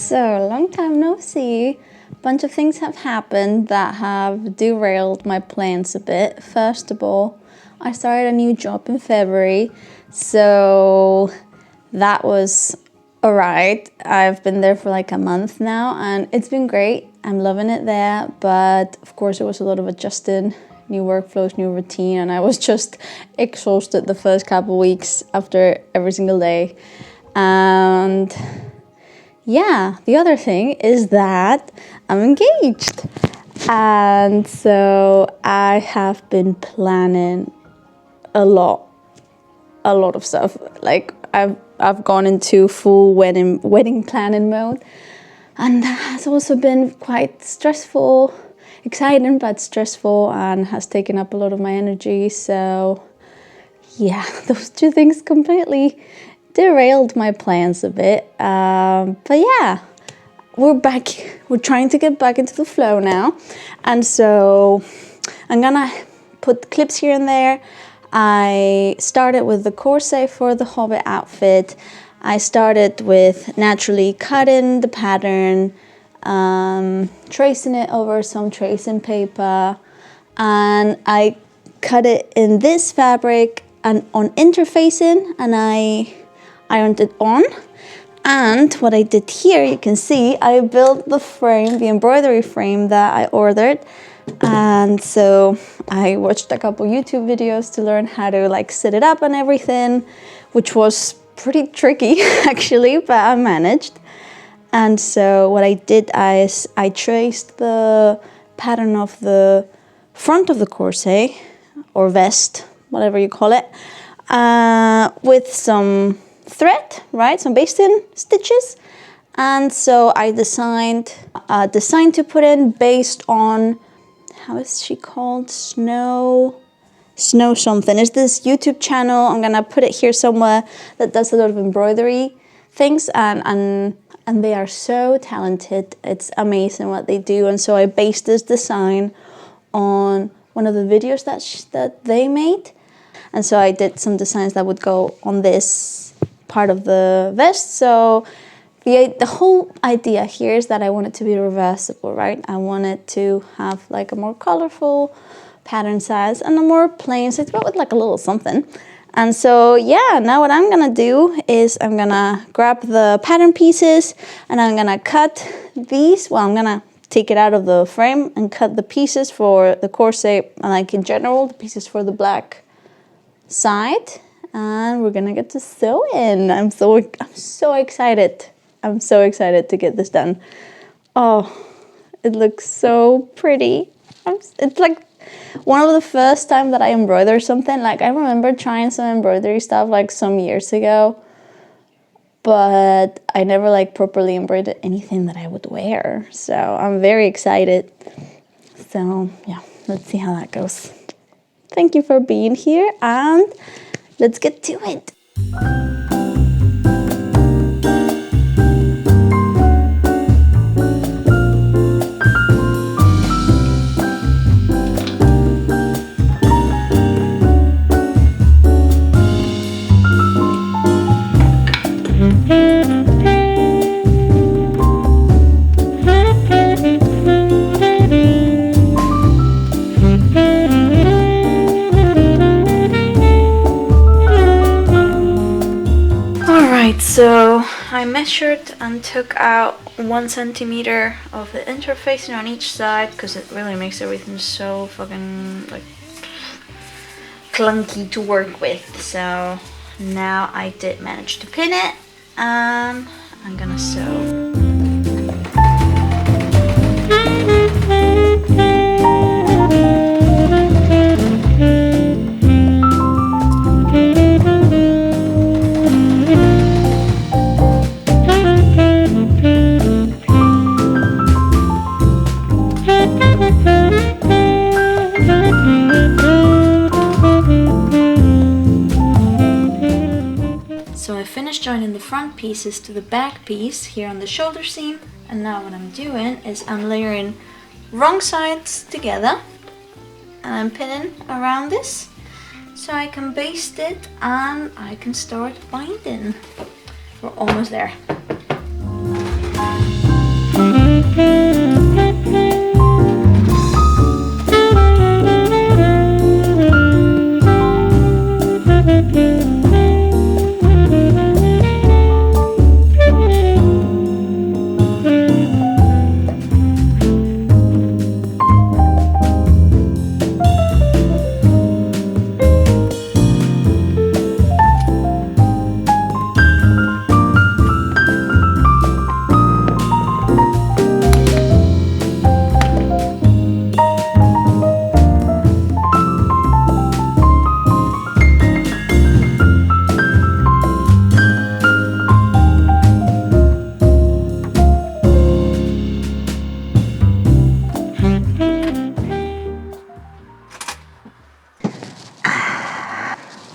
So, long time no see. A bunch of things have happened that have derailed my plans a bit. First of all, I started a new job in February, so that was alright. I've been there for like a month now and it's been great. I'm loving it there, but of course it was a lot of adjusting, new workflows, new routine, and I was just exhausted the first couple weeks after every single day. And yeah, the other thing is that I'm engaged. And so I have been planning a lot of stuff. Like I've gone into full wedding planning mode. And that has also been quite stressful, exciting but stressful, and has taken up a lot of my energy. So yeah, those two things completely derailed my plans a bit. But yeah, we're back. We're trying to get back into the flow now. And so I'm gonna put clips here and there. I started with the corset for the Hobbit outfit. I started with naturally cutting the pattern, tracing it over some tracing paper, and I cut it in this fabric and on interfacing, and I ironed it on. And what I did here, you can see, I built the frame, the embroidery frame that I ordered. And so I watched a couple YouTube videos to learn how to like set it up and everything, which was pretty tricky actually, but I managed. And so what I did is I traced the pattern of the front of the corset or vest, whatever you call it, with some thread, right? Some basting stitches. And so I designed a design to put in based on, how is she called? Snow something. It's this YouTube channel, I'm gonna put it here somewhere, that does a lot of embroidery things, and they are so talented. It's amazing what they do. And so I based this design on one of the videos that they made. And so I did some designs that would go on this part of the vest. So the whole idea here is that I want it to be reversible, right? I want it to have like a more colorful pattern size and a more plain size, but with like a little something. And so yeah, now what I'm gonna do is I'm gonna grab the pattern pieces and I'm gonna cut these. Well, I'm gonna take it out of the frame and cut the pieces for the corset, and like in general, the pieces for the black side. And we're gonna get to sew in. I'm so excited. I'm so excited to get this done. Oh, it looks so pretty. It's like one of the first time that I embroider something. Like I remember trying some embroidery stuff like some years ago, but I never like properly embroidered anything that I would wear. So I'm very excited. So yeah, let's see how that goes. Thank you for being here, and let's get to it. So I measured and took out 1 centimeter of the interfacing on each side, because it really makes everything so fucking like clunky to work with. So now I did manage to pin it, and I'm gonna sew. Joining the front pieces to the back piece here on the shoulder seam, and now what I'm doing is I'm layering wrong sides together and I'm pinning around this so I can baste it and I can start binding. We're almost there.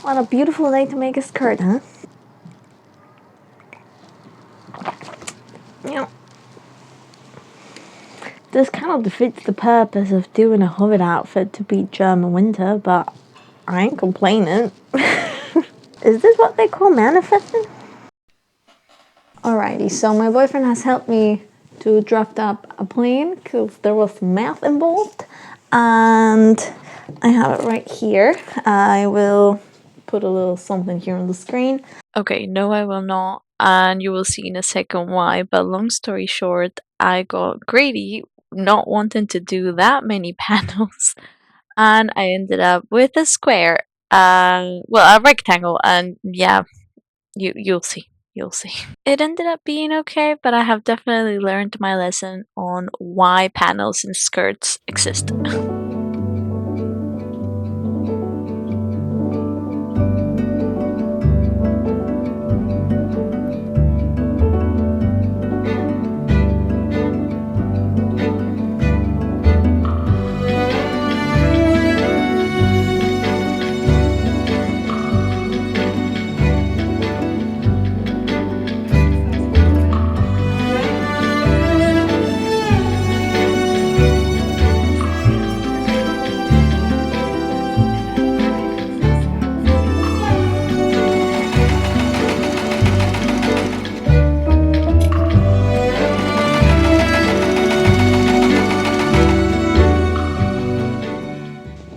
What a beautiful day to make a skirt, huh? Yeah. This kind of defeats the purpose of doing a Hobbit outfit to beat German winter, but I ain't complaining. Is this what they call manifesting? Alrighty, so my boyfriend has helped me to draft up a plan because there was some math involved, and I have it right here. I will put a little something here on the screen. Okay, no, I will not, and you will see in a second why, but long story short, I got greedy not wanting to do that many panels, and I ended up with a square, well, a rectangle, and yeah, you'll see. You'll see. It ended up being okay, but I have definitely learned my lesson on why panels in skirts exist.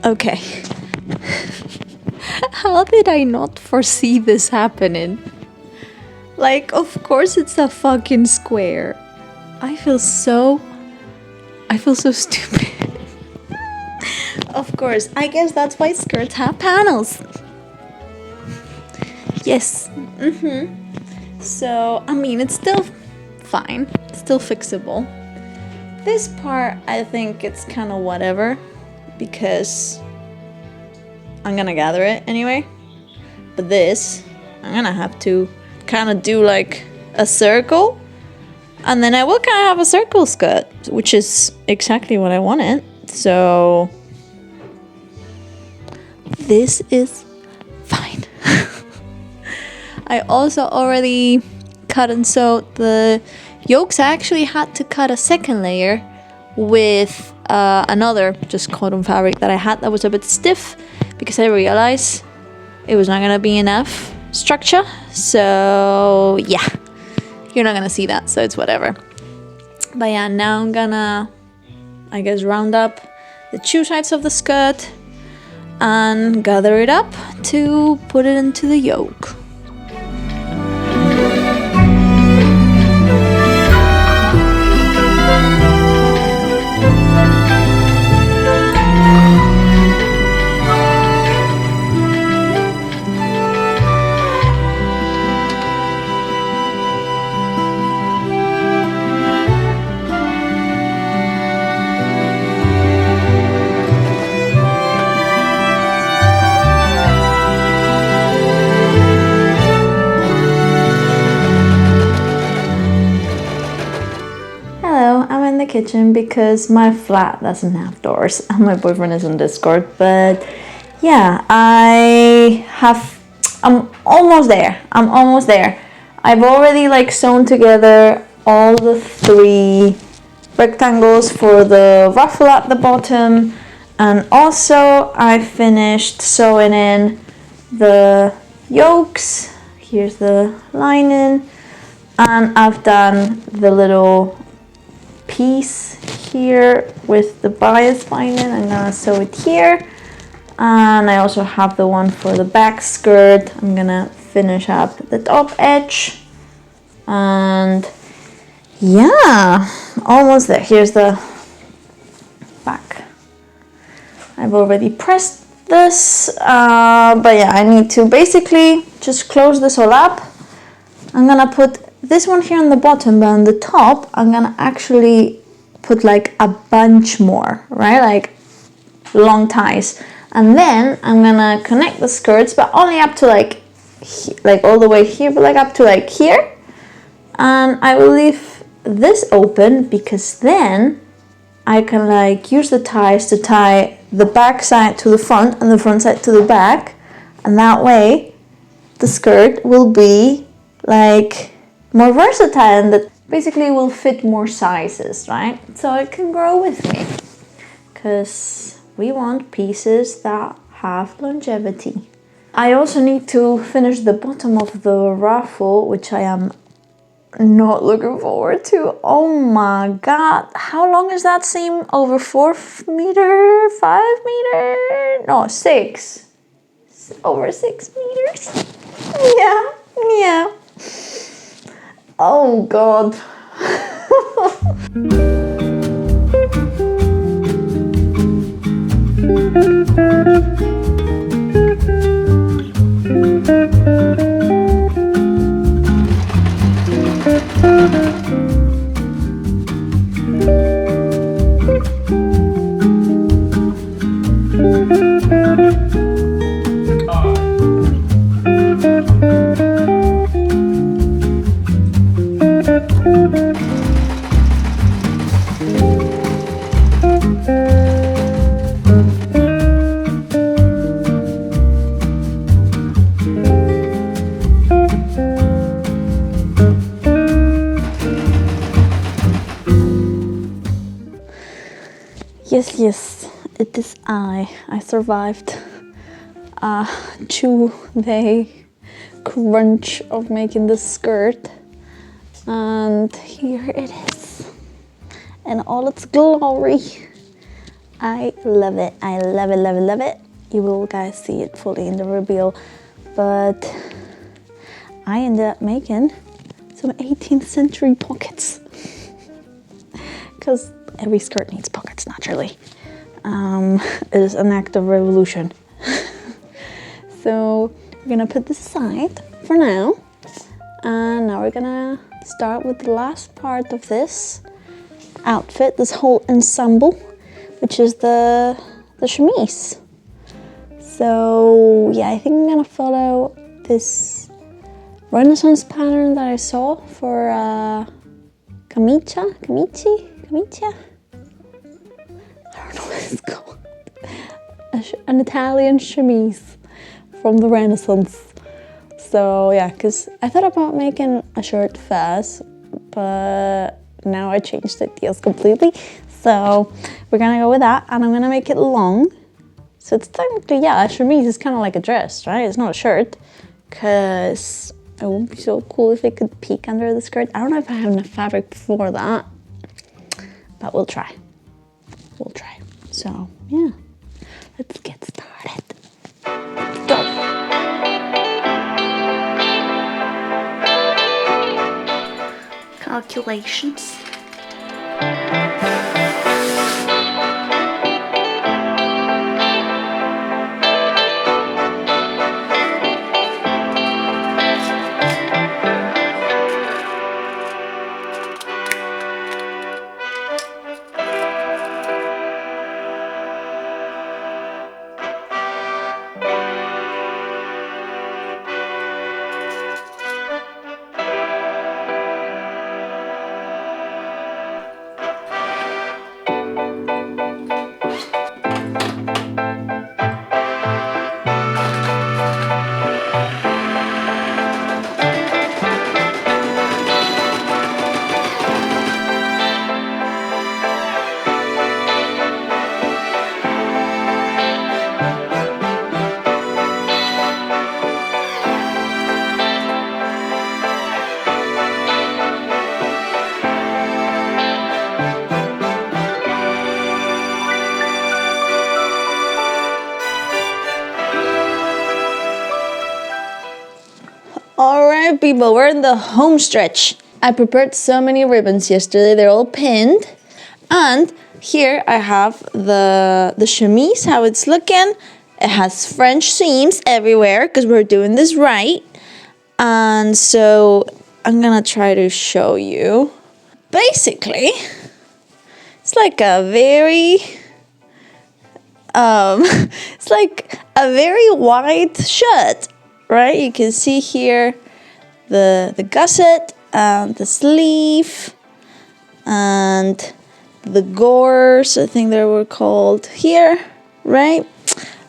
Okay. How did I not foresee this happening? Like, of course it's a fucking square. I feel so stupid. Of course, I guess that's why skirts have panels. Yes. So, I mean, it's still fine. It's still fixable. This part, I think it's kind of whatever, because I'm gonna gather it anyway. But this, I'm gonna have to kind of do like a circle, and then I will kind of have a circle skirt, which is exactly what I wanted. So this is fine. I also already cut and sewed the yokes. I actually had to cut a second layer with another just cotton fabric that I had that was a bit stiff, because I realized it was not gonna be enough structure. So yeah, you're not gonna see that, so it's whatever. But yeah, now I'm gonna, I guess, round up the two sides of the skirt and gather it up to put it into the yoke. I'm in the kitchen because my flat doesn't have doors and my boyfriend is on Discord. But yeah, I'm almost there. I've already like sewn together all the 3 rectangles for the ruffle at the bottom, and also I finished sewing in the yokes. Here's the lining, and I've done the little piece here with the bias binding. I'm gonna sew it here. And I also have the one for the back skirt. I'm gonna finish up the top edge. And yeah, almost there. Here's the back. I've already pressed this, but yeah, I need to basically just close this all up. I'm gonna put this one here on the bottom, but on the top, I'm gonna actually put like a bunch more, right? Like long ties. And then I'm gonna connect the skirts, but only up to like all the way here, but like up to like here. And I will leave this open because then I can like use the ties to tie the back side to the front and the front side to the back. And that way the skirt will be like more versatile and that basically will fit more sizes, right? So it can grow with me because we want pieces that have longevity. I also need to finish the bottom of the ruffle, which I am not looking forward to. Oh my god, how long is that seam? Over 4 meters, 5 meters? No, 6. Over 6 meters. Yeah. Oh god. Yes, it is I survived a 2-day crunch of making this skirt, and here it is in all its glory. I love it. Love it. You will guys see it fully in the reveal, but I ended up making some 18th century pockets because every skirt needs pockets, naturally. It is an act of revolution. So we're gonna put this aside for now, and now we're gonna start with the last part of this outfit, this whole ensemble, which is the chemise. So yeah, I think I'm gonna follow this Renaissance pattern that I saw for Camicia? I don't know what it's called. An Italian chemise from the Renaissance. So yeah, because I thought about making a shirt first, but now I changed ideas completely. So we're gonna go with that, and I'm gonna make it long. So it's technically, yeah, a chemise is kind of like a dress, right? It's not a shirt, because it would be so cool if it could peek under the skirt. I don't know if I have enough fabric for that, but we'll try. So yeah, let's get started. Let's go. Calculations. here, people, we're in the home stretch. I prepared so many ribbons yesterday, they're all pinned. And here I have the chemise, how it's looking. It has French seams everywhere because we're doing this right. And so I'm gonna try to show you. Basically, it's like a very, it's like a very wide shirt, right? You can see here the gusset and the sleeve and the gores, I think they were called here, right?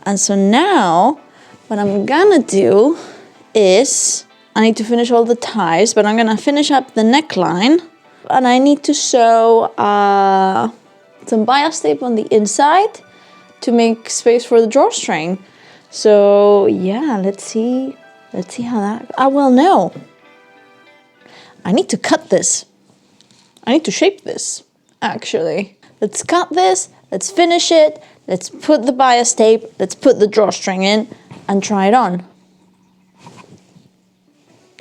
And so now what I'm gonna do is, I need to finish all the ties, but I'm gonna finish up the neckline, and I need to sew some bias tape on the inside to make space for the drawstring. So yeah, let's see how that, no. I need to cut this. I need to shape this, actually. Let's cut this, let's finish it, let's put the bias tape, let's put the drawstring in and try it on.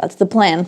That's the plan.